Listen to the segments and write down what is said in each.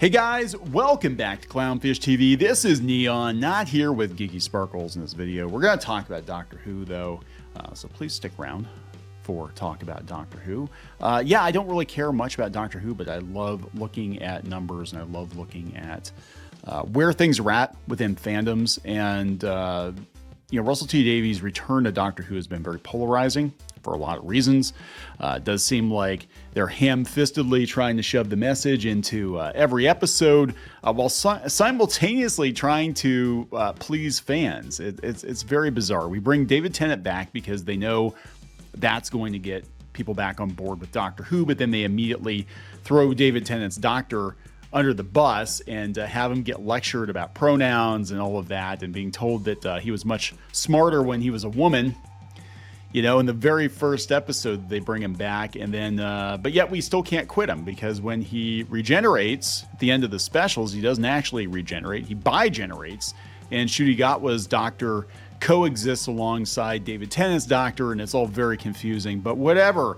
Hey guys, welcome back to Clownfish TV. This is Kneon, not here with Geeky Sparkles in this video. We're going to talk about Doctor Who though, so please stick around for talk about Doctor Who. Yeah, I don't really care much about Doctor Who, but I love looking at numbers and I love looking at where things are at within fandoms. And Russell T Davies' return to Doctor Who has been very polarizing for a lot of reasons. It does seem like they're ham-fistedly trying to shove the message into every episode while simultaneously trying to please fans. It's very bizarre. We bring David Tennant back because they know that's going to get people back on board with Doctor Who, but then they immediately throw David Tennant's doctor under the bus and have him get lectured about pronouns and all of that, and being told that he was much smarter when he was a woman. You know, in the very first episode, they bring him back, and then, but yet we still can't quit him, because when he regenerates at the end of the specials, he doesn't actually regenerate, he bigenerates, and Ncuti Gatwa's doctor coexists alongside David Tennant's doctor, and it's all very confusing. But whatever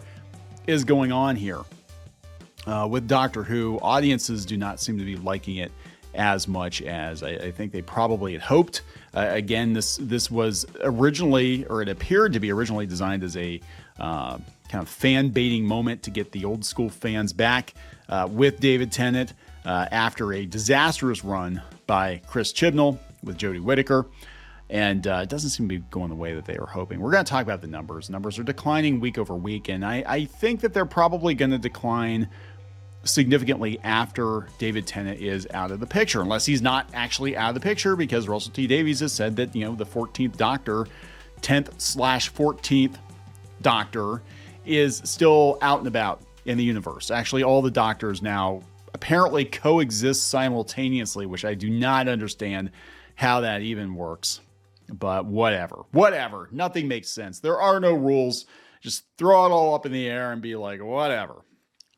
is going on here with Doctor Who, audiences do not seem to be liking it as much as I think they probably had hoped. Again, this was originally, or it appeared to be originally designed as a kind of fan baiting moment to get the old school fans back with David Tennant after a disastrous run by Chris Chibnall with Jodie Whittaker. And it doesn't seem to be going the way that they were hoping. We're going to talk about the numbers. Numbers are declining week over week, and I think that they're probably going to decline significantly after David Tennant is out of the picture, unless he's not actually out of the picture, because Russell T Davies has said that, you know, the 14th Doctor, 10th/14th Doctor, is still out and about in the universe. Actually, all the Doctors now apparently coexist simultaneously, which I do not understand how that even works. But whatever. Nothing makes sense. There are no rules. Just throw it all up in the air and be like, whatever.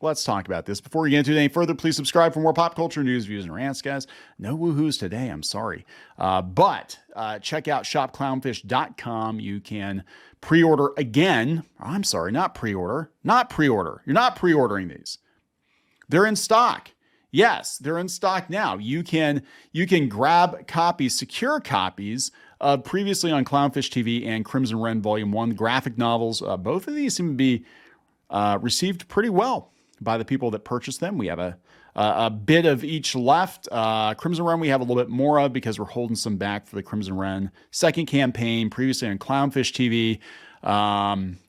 Let's talk about this. Before we get into it any further, please subscribe for more pop culture news, views, and rants, guys. No woohoos today, I'm sorry. But check out shopclownfish.com. You can pre-order again. I'm sorry, not pre-order. You're not pre-ordering these. They're in stock. Yes, they're in stock now. You can grab copies, secure copies of previously on Clownfish TV and Crimson Wren Volume 1, the graphic novels. Both of these seem to be received pretty well by the people that purchased them. We have a bit of each left. Crimson Wren we have a little bit more of, because we're holding some back for the Crimson Wren second campaign previously on Clownfish TV.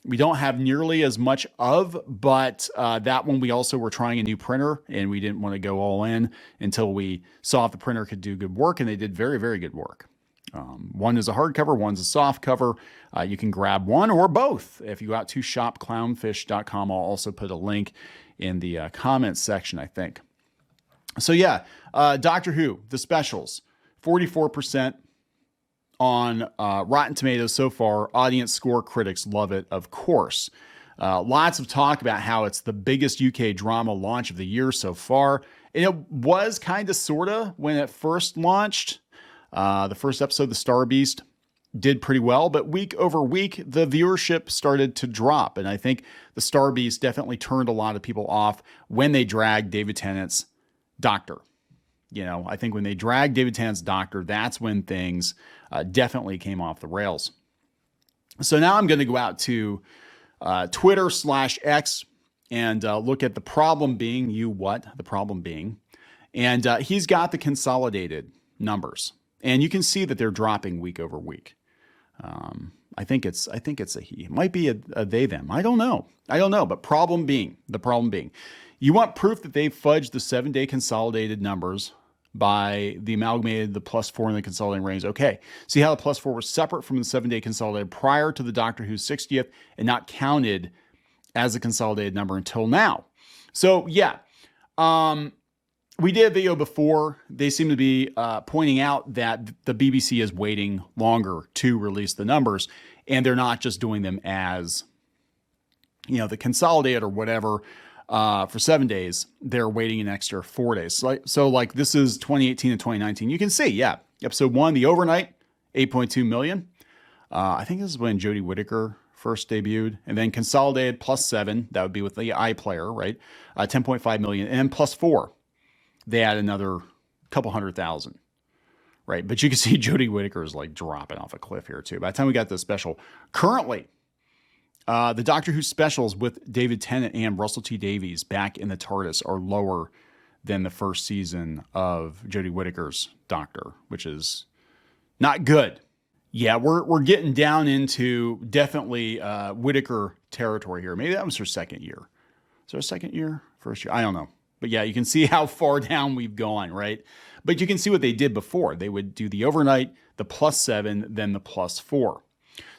We don't have nearly as much of, but that one we also were trying a new printer, and we didn't want to go all in until we saw if the printer could do good work, and they did very, very good work. One is a hardcover, one's a soft cover. You can grab one or both if you go out to shopclownfish.com. I'll also put a link in the comments section, I think. So yeah, Doctor Who, the specials, 44% on Rotten Tomatoes so far. Audience score, critics love it, of course. Lots of talk about how it's the biggest UK drama launch of the year so far. And it was kind of, sort of, when it first launched. The first episode, The Star Beast, did pretty well, but week over week, the viewership started to drop. And I think The Star Beast definitely turned a lot of people off when they dragged David Tennant's doctor. You know, I think when they dragged David Tennant's doctor, that's when things definitely came off the rails. So now I'm going to go out to Twitter/X and look at the problem being, the problem being. And he's got the consolidated numbers. And you can see that they're dropping week over week. I think it's a he. It might be a they, them. I don't know. But the problem being, you want proof that they fudged the 7-day consolidated numbers by the amalgamated, the +4 in the consolidated range. Okay. See how the +4 was separate from the 7-day consolidated prior to the Doctor Who 60th and not counted as a consolidated number until now. So yeah, we did a video before. They seem to be pointing out that the BBC is waiting longer to release the numbers, and they're not just doing them as, you know, the consolidated or whatever for 7 days. They're waiting an extra 4 days. So like this is 2018 and 2019. You can see, yeah, episode 1, the overnight, 8.2 million. I think this is when Jodie Whittaker first debuted, and then consolidated +7. That would be with the iPlayer, right? 10.5 million, and then +4. they add another couple 100,000. Right. But you can see Jodie Whittaker is like dropping off a cliff here too. By the time we got the special, currently, the Doctor Who specials with David Tennant and Russell T Davies back in the TARDIS are lower than the first season of Jodie Whittaker's Doctor, which is not good. Yeah, we're getting down into definitely Whittaker territory here. Maybe that was her second year. Is there a second year? First year? I don't know. But yeah, you can see how far down we've gone, right? But you can see what they did before. They would do the overnight, the +7, then the +4.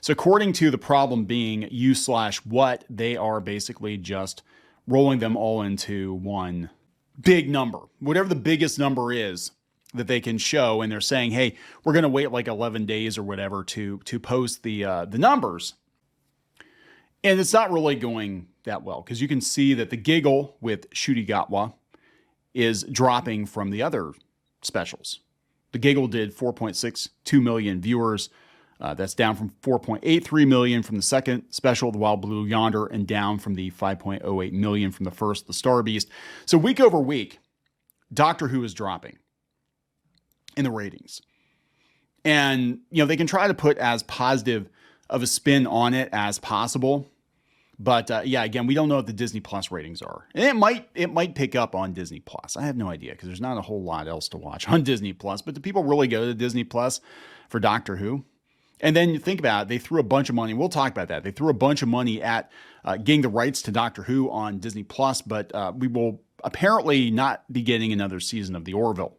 So according to the problem being u/what, they are basically just rolling them all into one big number. Whatever the biggest number is that they can show, and they're saying, hey, we're going to wait like 11 days or whatever to post the numbers. And it's not really going that well, because you can see that the giggle with Ncuti Gatwa is dropping from the other specials. The giggle did 4.62 million viewers. That's down from 4.83 million from the second special, The Wild Blue Yonder, and down from the 5.08 million from the first, The Star Beast. So week over week, Doctor Who is dropping in the ratings. And, they can try to put as positive of a spin on it as possible. But again, we don't know what the Disney Plus ratings are. And it might pick up on Disney Plus. I have no idea, because there's not a whole lot else to watch on Disney Plus. But do people really go to Disney Plus for Doctor Who? And then you think about it, they threw a bunch of money. We'll talk about that. They threw a bunch of money at getting the rights to Doctor Who on Disney Plus, but we will apparently not be getting another season of The Orville.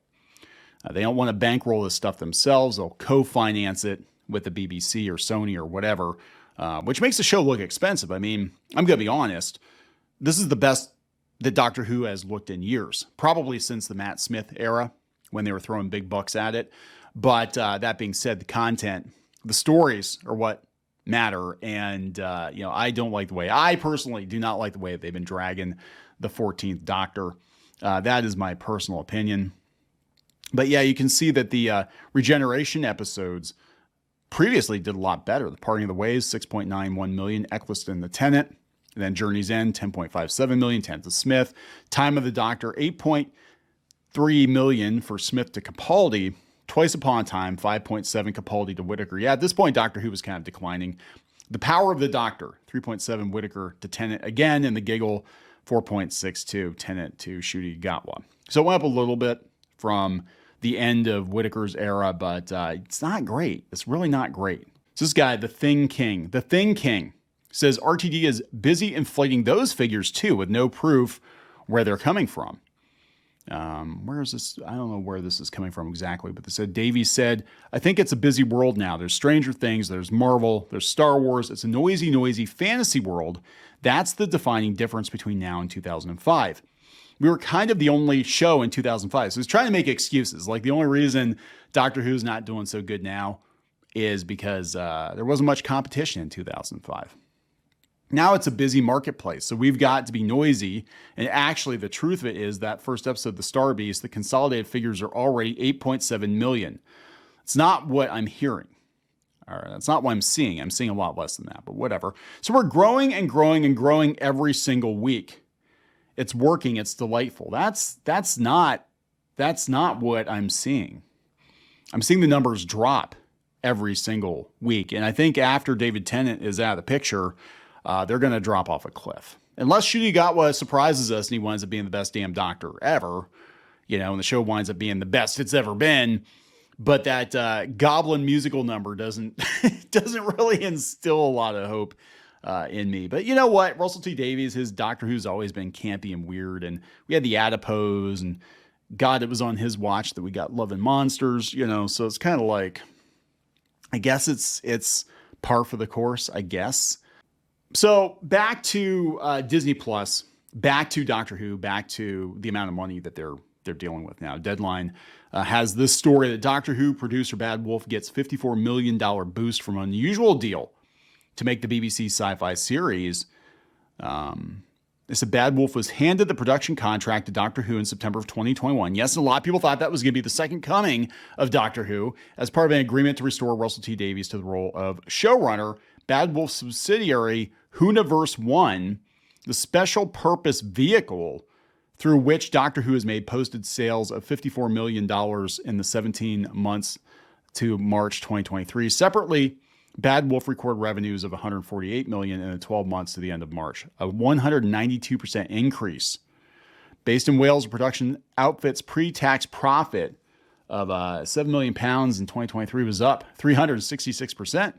They don't want to bankroll this stuff themselves. They'll co-finance it with the BBC or Sony or whatever, which makes the show look expensive. I mean, I'm going to be honest. This is the best that Doctor Who has looked in years, probably since the Matt Smith era when they were throwing big bucks at it. But that being said, the content, the stories are what matter. And, I personally do not like the way they've been dragging the 14th Doctor. That is my personal opinion. But yeah, you can see that the regeneration episodes previously did a lot better. The Parting of the Ways, 6.91 million. Eccleston the Tenant. And then Journey's End, 10.57 million. Tenth of Smith. Time of the Doctor, 8.3 million for Smith to Capaldi. Twice Upon a Time, 5.7 Capaldi to Whittaker. Yeah, at this point, Doctor Who was kind of declining. The Power of the Doctor, 3.7 Whittaker to Tennant again. And the Giggle, 4.62 Tennant to Ncuti Gatwa. So it went up a little bit from the end of Whittaker's era, but it's not great. It's really not great. So this guy, the Thing King, says RTD is busy inflating those figures too, with no proof where they're coming from. Where is this? I don't know where this is coming from exactly, but they said, Davies said, I think it's a busy world now. There's Stranger Things, there's Marvel, there's Star Wars. It's a noisy fantasy world. That's the defining difference between now and 2005. We were kind of the only show in 2005. So he's trying to make excuses. Like the only reason Doctor Who's not doing so good now is because there wasn't much competition in 2005. Now it's a busy marketplace, so we've got to be noisy. And actually, the truth of it is that first episode of The Star Beast, the consolidated figures are already 8.7 million. It's not what I'm hearing. All right, that's not what I'm seeing. I'm seeing a lot less than that, but whatever. So we're growing and growing and growing every single week. It's working. It's delightful. That's not what I'm seeing. I'm seeing the numbers drop every single week. And I think after David Tennant is out of the picture, they're going to drop off a cliff. Unless Ncuti Gatwa surprises us and he winds up being the best damn Doctor ever, and the show winds up being the best it's ever been. But that Goblin musical number doesn't really instill a lot of hope in me. But you know what? Russell T Davies, his Doctor Who's always been campy and weird. And we had the Adipose, and God, it was on his watch that we got Love and Monsters, so it's kind of like, I guess it's par for the course, I guess. So back to Disney Plus, back to Doctor Who, back to the amount of money that they're dealing with now. Deadline has this story that Doctor Who producer Bad Wolf gets $54 million boost from an unusual deal to make the BBC sci-fi series. They said Bad Wolf was handed the production contract to Doctor Who in September of 2021. Yes, and a lot of people thought that was going to be the second coming of Doctor Who as part of an agreement to restore Russell T Davies to the role of showrunner. Bad Wolf's subsidiary, Whoniverse One, the special purpose vehicle through which Doctor Who has made posted sales of $54 million in the 17 months to March 2023. Separately, Bad Wolf recorded revenues of $148 million in the 12 months to the end of March, a 192% increase. Based in Wales, the production outfit's pre-tax profit of £7 million in 2023 was up 366%.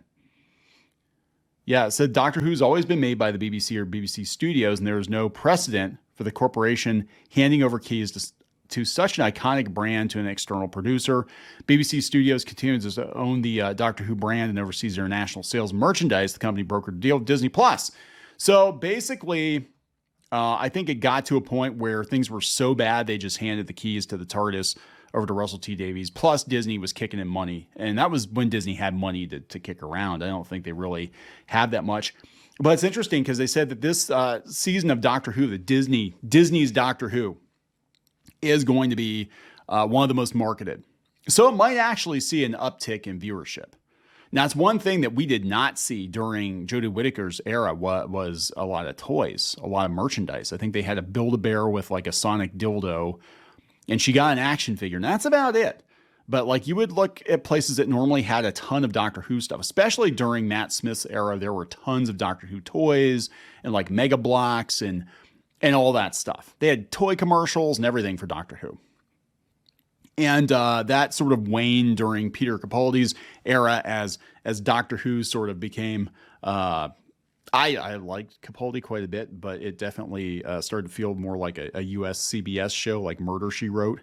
Yeah, it said Doctor Who's always been made by the BBC or BBC Studios, and there is no precedent for the corporation handing over keys to such an iconic brand to an external producer. BBC Studios continues to own the Doctor Who brand and oversees their national sales merchandise. The company brokered a deal with Disney Plus. So basically, I think it got to a point where things were so bad they just handed the keys to the TARDIS over to Russell T Davies. Plus, Disney was kicking in money, and that was when Disney had money to kick around. I don't think they really have that much. But it's interesting because they said that this season of Doctor Who, Disney's Doctor Who, is going to be one of the most marketed. So it might actually see an uptick in viewership. Now, it's one thing that we did not see during Jodie Whittaker's era was a lot of toys, a lot of merchandise. I think they had a Build-A-Bear with like a sonic dildo, and she got an action figure, and that's about it. But like you would look at places that normally had a ton of Doctor Who stuff, especially during Matt Smith's era, there were tons of Doctor Who toys and like Mega Blocks and all that stuff. They had toy commercials and everything for Doctor Who. And that sort of waned during Peter Capaldi's era as Doctor Who sort of became, I liked Capaldi quite a bit, but it definitely started to feel more like a US CBS show, like Murder, She Wrote,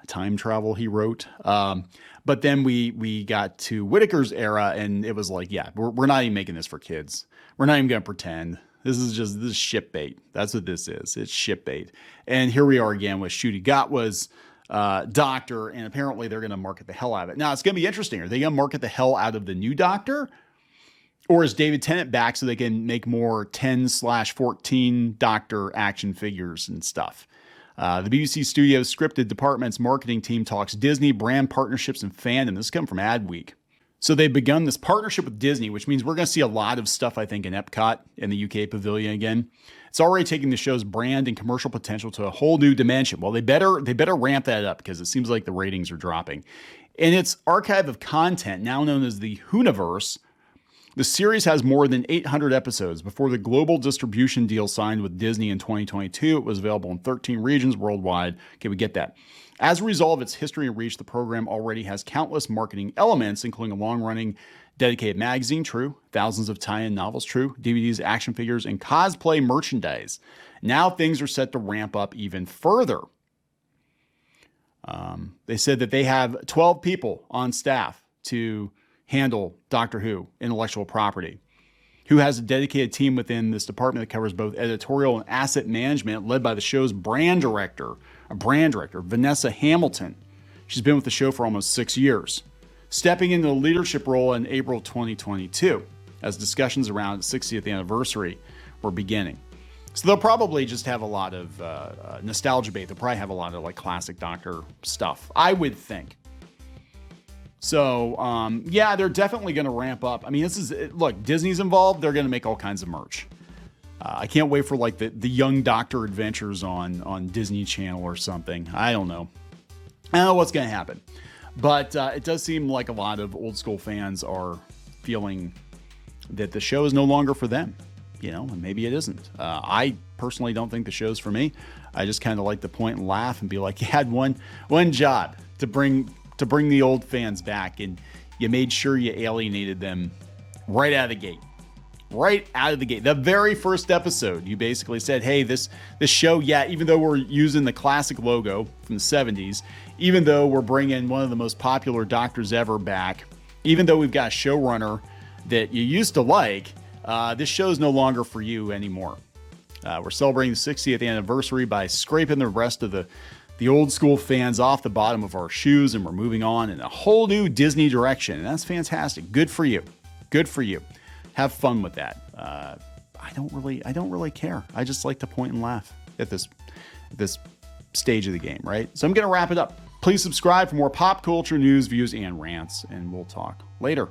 time travel he wrote. But then we got to Whittaker's era, and it was like, yeah, we're not even making this for kids. We're not even going to pretend. This is ship bait. That's what this is. It's ship bait. And here we are again with Ncuti Gatwa's Doctor, and apparently they're going to market the hell out of it. Now, it's going to be interesting. Are they going to market the hell out of the new Doctor? Or is David Tennant back so they can make more 10/14 Doctor action figures and stuff? The BBC Studios scripted department's marketing team talks Disney, brand partnerships, and fandom. This is coming from Adweek. So they've begun this partnership with Disney, which means we're going to see a lot of stuff, I think, in Epcot in the UK Pavilion again. It's already taking the show's brand and commercial potential to a whole new dimension. Well, they better ramp that up because it seems like the ratings are dropping. In its archive of content, now known as the Whoniverse, the series has more than 800 episodes. Before the global distribution deal signed with Disney in 2022, it was available in 13 regions worldwide. Okay, we get that. As a result of its history and reach, the program already has countless marketing elements, including a long-running dedicated magazine, true, thousands of tie-in novels, true, DVDs, action figures, and cosplay merchandise. Now things are set to ramp up even further. They said that they have 12 people on staff to handle Doctor Who intellectual property, who has a dedicated team within this department that covers both editorial and asset management, led by the show's brand director, Vanessa Hamilton. She's been with the show for almost 6 years, stepping into the leadership role in April 2022 as discussions around its 60th anniversary were beginning. So they'll probably just have a lot of nostalgia bait. They'll probably have a lot of like classic Doctor stuff, I would think. So, yeah, they're definitely going to ramp up. I mean, look, Disney's involved. They're going to make all kinds of merch. I can't wait for like the Young Doctor Adventures on Disney Channel or something. I don't know. I don't know what's going to happen. But it does seem like a lot of old school fans are feeling that the show is no longer for them. And maybe it isn't. I personally don't think the show's for me. I just kind of like to point and laugh and be like, you had one job to bring the old fans back, and you made sure you alienated them right out of the gate. Right out of the gate. The very first episode, you basically said, hey, this show, yeah, even though we're using the classic logo from the 70s, even though we're bringing one of the most popular Doctors ever back, even though we've got a showrunner that you used to like, this show's no longer for you anymore. We're celebrating the 60th anniversary by scraping the rest of the old school fans off the bottom of our shoes, and we're moving on in a whole new Disney direction. And that's fantastic. Good for you. Good for you. Have fun with that. I don't really care. I just like to point and laugh at this stage of the game, right? So I'm going to wrap it up. Please subscribe for more pop culture news, views, and rants, and we'll talk later.